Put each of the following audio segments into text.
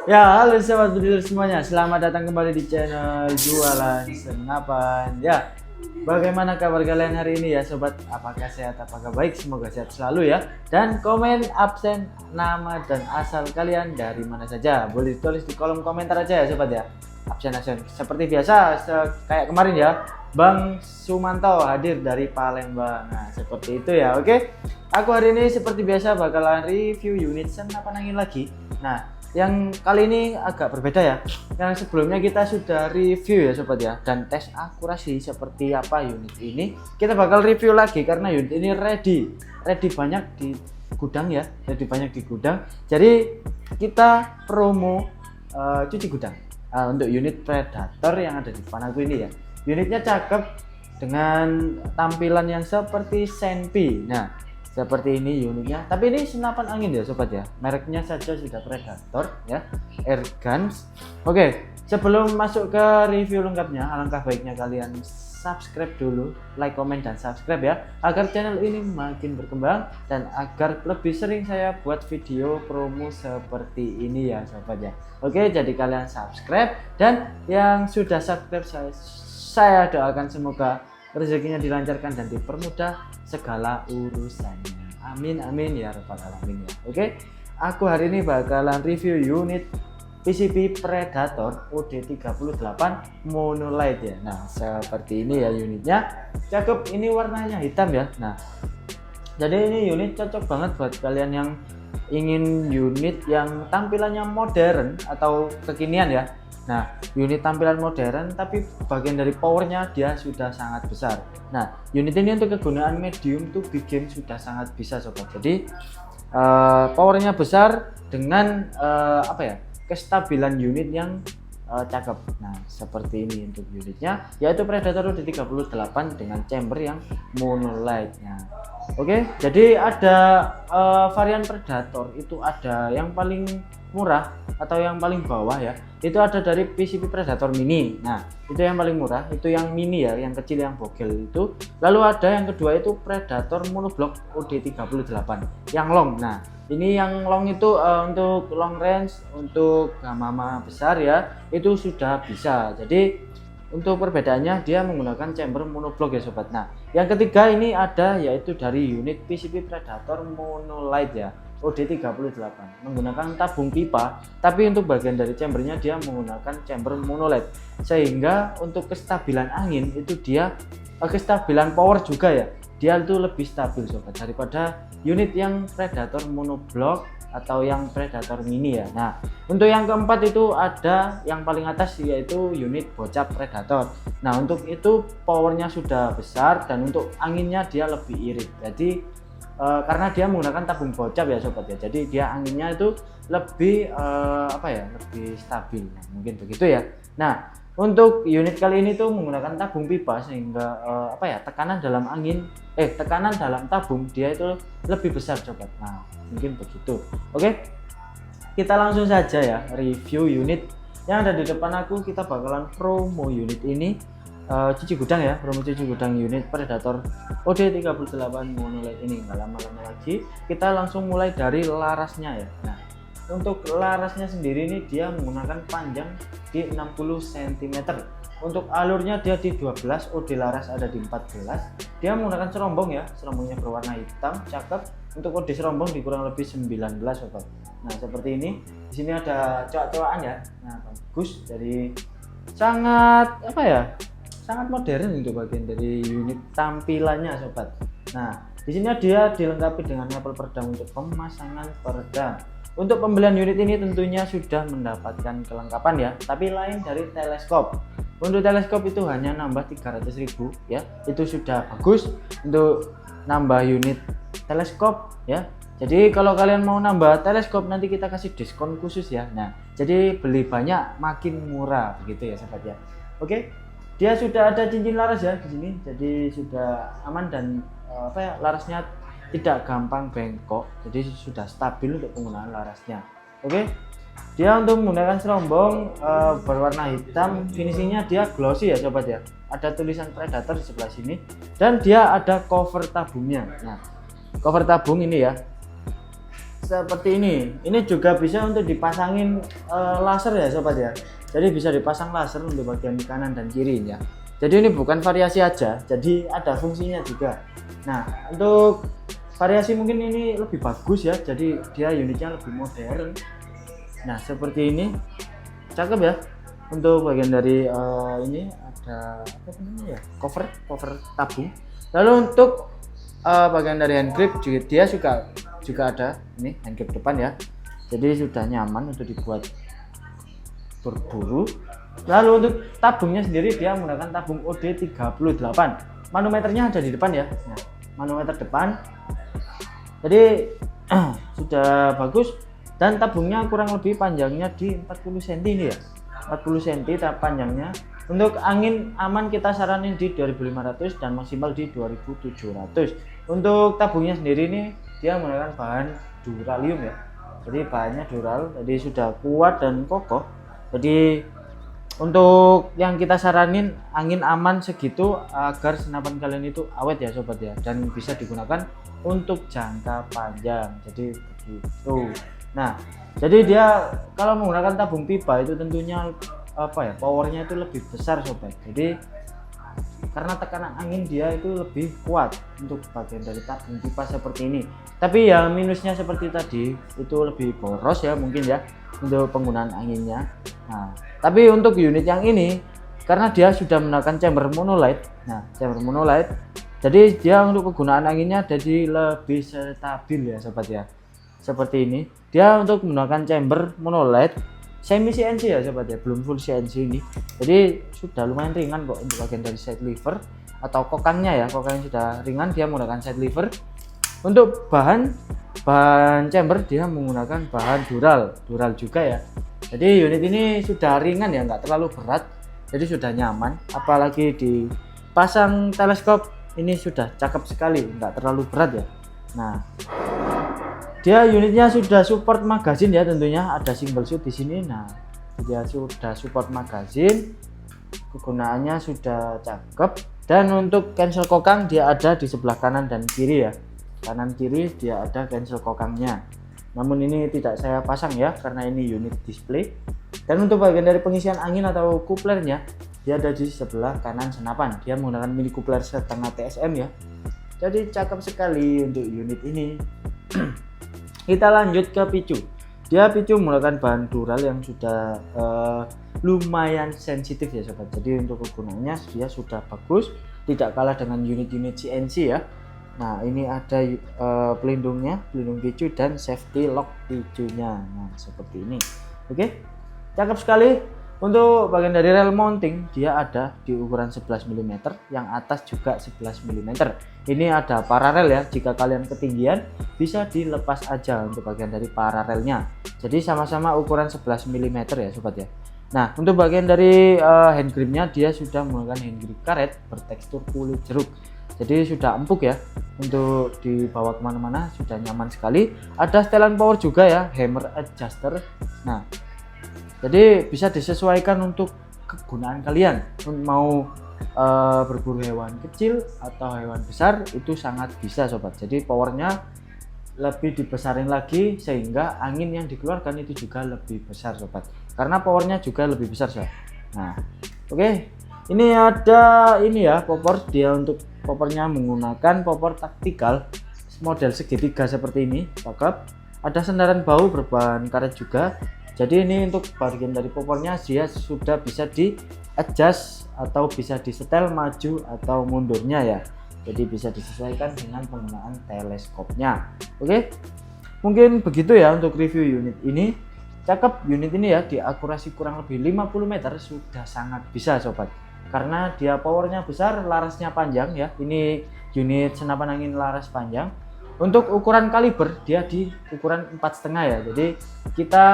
Ya, halo sahabat bediler semuanya. Selamat datang kembali di channel Jualan Senapan. Ya, bagaimana kabar kalian hari ini ya sobat? Apakah sehat, apakah baik? Semoga sehat selalu ya. Dan komen absen nama dan asal kalian dari mana saja. Boleh ditulis di kolom komentar aja ya sobat ya. Absen-absen seperti biasa kayak kemarin ya. Bang Sumanto hadir dari Palembang. Nah, seperti itu ya. Oke. Aku hari ini seperti biasa bakalan review unit senapan angin lagi. Nah, yang kali ini agak berbeda ya. Yang sebelumnya kita sudah review ya sobat ya, dan tes akurasi seperti apa unit ini. Kita bakal review lagi karena unit ini ready banyak di gudang ya, banyak di gudang. Jadi kita promo cuci gudang untuk unit Predator yang ada di depan aku ini ya. Unitnya cakep dengan tampilan yang seperti Senpi. Nah, seperti ini unitnya, tapi ini senapan angin ya sobat ya, mereknya saja sudah Predator ya, Airguns. Oke, sebelum masuk ke review lengkapnya, alangkah baiknya kalian subscribe dulu, like, komen, dan subscribe ya, agar channel ini makin berkembang dan agar lebih sering saya buat video promo seperti ini ya sobat ya. Oke, jadi kalian subscribe, dan yang sudah subscribe saya doakan semoga rezekinya dilancarkan dan dipermudah segala urusannya. Amin amin ya rabbal alamin ya. Oke, aku hari ini bakalan review unit PCP Predator OD38 monolight ya. Nah, seperti ini ya unitnya. Cakep, ini warnanya hitam ya. Nah, jadi ini unit cocok banget buat kalian yang ingin unit yang tampilannya modern atau kekinian ya. Nah, unit tampilan modern tapi bagian dari powernya dia sudah sangat besar. Nah, unit ini untuk kegunaan medium to big game sudah sangat bisa sobat. Jadi powernya besar dengan kestabilan unit yang cakep. Nah, seperti ini untuk unitnya, yaitu Predator OD38 dengan chamber yang monolight. Nah, oke, jadi ada varian Predator itu ada yang paling murah atau yang paling bawah ya, itu ada dari PCP Predator Mini. Nah, itu yang paling murah, itu yang mini ya, yang kecil yang bogel itu. Lalu ada yang kedua itu Predator monoblock OD38 yang long. Nah, ini yang long itu untuk long range, untuk gamma besar ya, itu sudah bisa. Jadi untuk perbedaannya dia menggunakan chamber monoblock ya sobat. Nah, yang ketiga ini ada yaitu dari unit PCP Predator monolight ya, OD38 menggunakan tabung pipa, tapi untuk bagian dari chambernya dia menggunakan chamber monolight, sehingga untuk kestabilan angin itu dia kestabilan power juga ya, dia itu lebih stabil sobat daripada unit yang Predator monoblock atau yang Predator Mini ya. Nah, untuk yang keempat itu ada yang paling atas yaitu unit bocap Predator. Nah, untuk itu powernya sudah besar dan untuk anginnya dia lebih irit. Jadi karena dia menggunakan tabung bocap ya sobat ya, jadi dia anginnya itu lebih lebih stabil. Nah, mungkin begitu ya. Nah, untuk unit kali ini tuh menggunakan tabung pipa sehingga tekanan dalam tekanan dalam tabung dia itu lebih besar sobat. Nah, mungkin begitu. Oke, kita langsung saja ya review unit yang ada di depan aku. Kita bakalan promo unit ini, cuci gudang ya, promo cuci gudang unit Predator OD38 monolight ini. Nggak lama-lama lagi, kita langsung mulai dari larasnya ya. Nah, untuk larasnya sendiri ini dia menggunakan panjang di 60 cm. Untuk alurnya dia di 12, OD laras ada di 14. Dia menggunakan serombong ya, serombongnya berwarna hitam, cakep. Untuk OD serombong di kurang lebih 19 sobat. Nah, seperti ini. Di sini ada coak-coakan ya. Nah, bagus, dari sangat sangat modern untuk bagian dari unit tampilannya sobat. Nah, di sini dia dilengkapi dengan label peredam untuk pemasangan peredam. Untuk pembelian unit ini tentunya sudah mendapatkan kelengkapan ya, tapi lain dari teleskop. Untuk teleskop itu hanya nambah 300.000 ya, itu sudah bagus untuk nambah unit teleskop ya. Jadi kalau kalian mau nambah teleskop nanti kita kasih diskon khusus ya. Nah, jadi beli banyak makin murah begitu ya sobat ya. Oke. Dia sudah ada cincin laras ya di sini, jadi sudah aman dan larasnya tidak gampang bengkok, jadi sudah stabil untuk penggunaan larasnya. Oke, dia untuk menggunakan serombong berwarna hitam, finishingnya dia glossy ya sobat ya. Ada tulisan Predator di sebelah sini dan dia ada cover tabungnya. Nah, cover tabung ini ya seperti ini juga bisa untuk dipasangin laser ya sobat ya. Jadi bisa dipasang laser untuk bagian kanan dan kiri ya. Jadi ini bukan variasi aja, jadi ada fungsinya juga. Nah, untuk variasi mungkin ini lebih bagus ya, jadi dia unitnya lebih modern. Nah, seperti ini, cakep ya. Untuk bagian dari ini ada apa namanya ya, cover tabung. Lalu untuk bagian dari hand grip juga dia juga ada ini hand grip depan ya. Jadi sudah nyaman untuk dibuat berburu. Lalu untuk tabungnya sendiri dia menggunakan tabung OD38. Manometernya ada di depan ya. Nah, manometer depan. Jadi sudah bagus dan tabungnya kurang lebih panjangnya di 40 cm ini ya. 40 cm panjangnya. Untuk angin aman kita saranin di 2500 dan maksimal di 2700. Untuk tabungnya sendiri ini dia menggunakan bahan duralium ya. Jadi bahannya dural, jadi sudah kuat dan kokoh. Jadi untuk yang kita saranin angin aman segitu agar senapan kalian itu awet ya sobat ya, dan bisa digunakan untuk jangka panjang. Jadi begitu. Nah, jadi dia kalau menggunakan tabung pipa itu tentunya apa ya, powernya itu lebih besar sobat. Jadi karena tekanan angin dia itu lebih kuat untuk bagian dari tabung pipa seperti ini. Tapi ya minusnya seperti tadi itu lebih boros ya mungkin ya untuk penggunaan anginnya. Nah, tapi untuk unit yang ini karena dia sudah menggunakan chamber monolight. Nah, chamber monolight jadi dia untuk kegunaan anginnya jadi lebih stabil ya sobat ya. Seperti ini. Dia untuk menggunakan chamber monolight semi CNC ya sobat ya, belum full CNC ini. Jadi sudah lumayan ringan kok untuk bagian dari side lever atau kokangnya ya, kokangnya sudah ringan, dia menggunakan side lever. Untuk bahan chamber dia menggunakan bahan dural juga ya. Jadi unit ini sudah ringan ya, nggak terlalu berat, jadi sudah nyaman. Apalagi dipasang teleskop ini sudah cakep sekali, nggak terlalu berat ya. Nah, dia unitnya sudah support magazine ya, tentunya ada single shoot di sini. Nah, dia sudah support magazine, kegunaannya sudah cakep. Dan untuk cancel kokang dia ada di sebelah kanan dan kiri ya. Kanan kiri dia ada cancel kokangnya. Namun ini tidak saya pasang ya karena ini unit display. Dan untuk bagian dari pengisian angin atau kuplernya dia ada di sebelah kanan senapan. Dia menggunakan mini kupler setengah TSM ya. Jadi cakep sekali untuk unit ini. Kita lanjut ke picu. Dia picu menggunakan bahan dural yang sudah lumayan sensitif ya sobat. Jadi untuk kegunaannya dia sudah bagus, tidak kalah dengan unit-unit CNC ya. Nah, ini ada pelindung picu dan safety lock picunya. Nah, seperti ini. Oke. Cakep sekali. Untuk bagian dari rel mounting dia ada di ukuran 11 mm, yang atas juga 11 mm. Ini ada paralel ya, jika kalian ketinggian bisa dilepas aja untuk bagian dari paralelnya. Jadi sama-sama ukuran 11 mm ya sobat ya. Nah, untuk bagian dari hand gripnya dia sudah menggunakan hand grip karet bertekstur kulit jeruk. Jadi sudah empuk ya, untuk dibawa kemana-mana sudah nyaman sekali. Ada setelan power juga ya, hammer adjuster. Nah, jadi bisa disesuaikan untuk kegunaan kalian, mau berburu hewan kecil atau hewan besar itu sangat bisa sobat. Jadi powernya lebih dibesarin lagi sehingga angin yang dikeluarkan itu juga lebih besar sobat, karena powernya juga lebih besar sobat. Nah, oke. Ini ada ini ya popor, dia untuk popornya menggunakan popor taktikal model segitiga seperti ini, cakep. Ada sandaran bau berbahan karet juga. Jadi ini untuk bagian dari popornya dia sudah bisa di adjust atau bisa disetel maju atau mundurnya ya. Jadi bisa disesuaikan dengan penggunaan teleskopnya. Oke, mungkin begitu ya untuk review unit ini. Cakep unit ini ya, di akurasi kurang lebih 50 meter sudah sangat bisa sobat. Karena dia powernya besar, larasnya panjang ya. Ini unit senapan angin laras panjang. Untuk ukuran kaliber dia di ukuran 4,5 ya. Jadi kita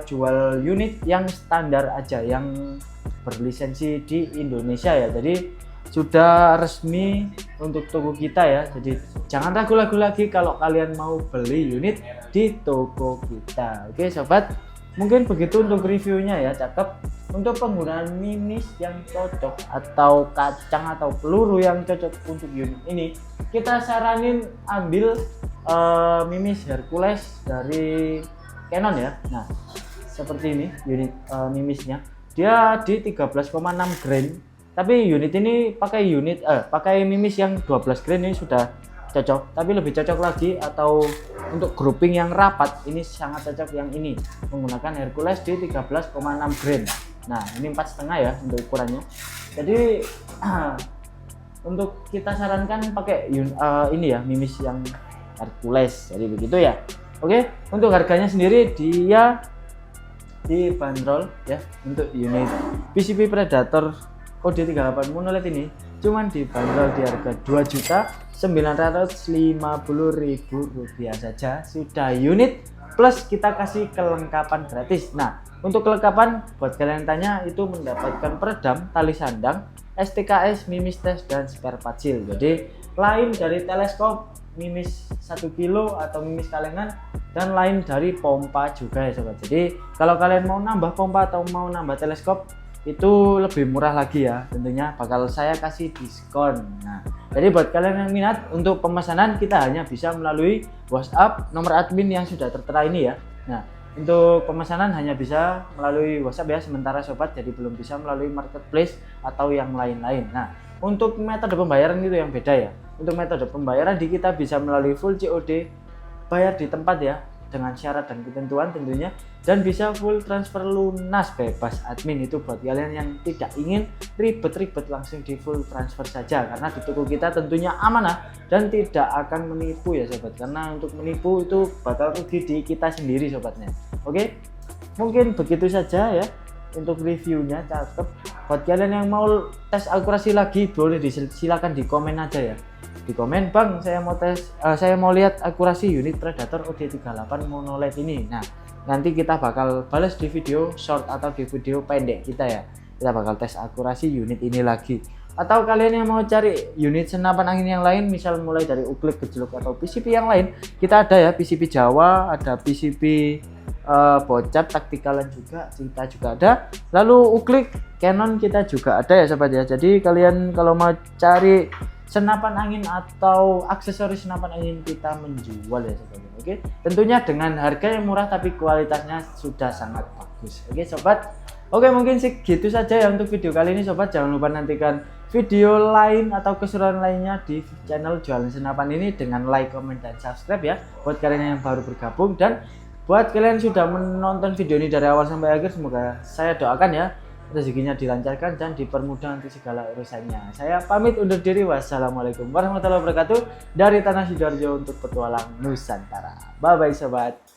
jual unit yang standar aja, yang berlisensi di Indonesia ya. Jadi sudah resmi untuk toko kita ya. Jadi jangan ragu-ragu lagi kalau kalian mau beli unit di toko kita. Oke sobat, mungkin begitu untuk reviewnya ya, cakep. Untuk penggunaan minis yang cocok atau kacang atau peluru yang cocok untuk unit ini, kita saranin ambil Mimis Hercules dari Canon ya. Nah, seperti ini unit mimisnya. Dia di 13,6 grain. Tapi unit ini pakai mimis yang 12 grain ini sudah cocok. Tapi lebih cocok lagi atau untuk grouping yang rapat ini sangat cocok yang ini menggunakan Hercules di 13,6 grain. Nah, ini 4,5 ya untuk ukurannya. Jadi untuk kita sarankan pakai ini ya, mimis yang Hercules. Jadi begitu ya. Oke, untuk harganya sendiri dia dibanderol ya untuk unit PCP Predator OD38 monolith ini cuman dibanderol di harga Rp2.950.000 saja, sudah unit plus kita kasih kelengkapan gratis. Nah, untuk kelengkapan buat kalian yang tanya itu mendapatkan peredam, tali sandang, STKS, mimis tes, dan spare part seal. Jadi lain dari teleskop mimis 1 kilo atau mimis kalengan, dan lain dari pompa juga ya sobat. Jadi kalau kalian mau nambah pompa atau mau nambah teleskop itu lebih murah lagi ya, tentunya bakal saya kasih diskon. Nah, jadi buat kalian yang minat untuk pemesanan kita hanya bisa melalui WhatsApp nomor admin yang sudah tertera ini ya. Nah, untuk pemesanan hanya bisa melalui WhatsApp ya sementara sobat, jadi belum bisa melalui marketplace atau yang lain-lain. Nah, untuk metode pembayaran itu yang beda ya. Untuk metode pembayaran di kita bisa melalui full COD, bayar di tempat ya, dengan syarat dan ketentuan tentunya, dan bisa full transfer lunas bebas admin. Itu buat kalian yang tidak ingin ribet-ribet langsung di full transfer saja, karena di toko kita tentunya amanah dan tidak akan menipu ya sobat, karena untuk menipu itu bakal rugi di kita sendiri sobatnya. Oke, mungkin begitu saja ya untuk reviewnya. Cakep. Buat kalian yang mau tes akurasi lagi boleh silakan di komen aja ya, di komen, bang saya mau tes, saya mau lihat akurasi unit Predator OD38 monolith ini. Nah, nanti kita bakal balas di video short atau di video pendek kita ya, kita bakal tes akurasi unit ini lagi. Atau kalian yang mau cari unit senapan angin yang lain, misal mulai dari uklik, gejluk atau PCP yang lain, kita ada ya, PCP Jawa, ada PCP bocap taktikalan juga kita juga ada, lalu uklik Canon kita juga ada ya sobat ya. Jadi kalian kalau mau cari senapan angin atau aksesoris senapan angin kita menjual ya sobat. Oke, tentunya dengan harga yang murah tapi kualitasnya sudah sangat bagus. Oke sobat, oke mungkin segitu saja ya untuk video kali ini sobat. Jangan lupa nantikan video lain atau keseruan lainnya di channel Jualan Senapan ini dengan like, comment, dan subscribe ya buat kalian yang baru bergabung. Dan buat kalian yang sudah menonton video ini dari awal sampai akhir, semoga saya doakan ya rezekinya dilancarkan dan dipermudah untuk segala urusannya. Saya pamit undur diri. Wassalamualaikum warahmatullahi wabarakatuh dari Tanah Sidoarjo untuk petualang Nusantara. Bye bye sobat.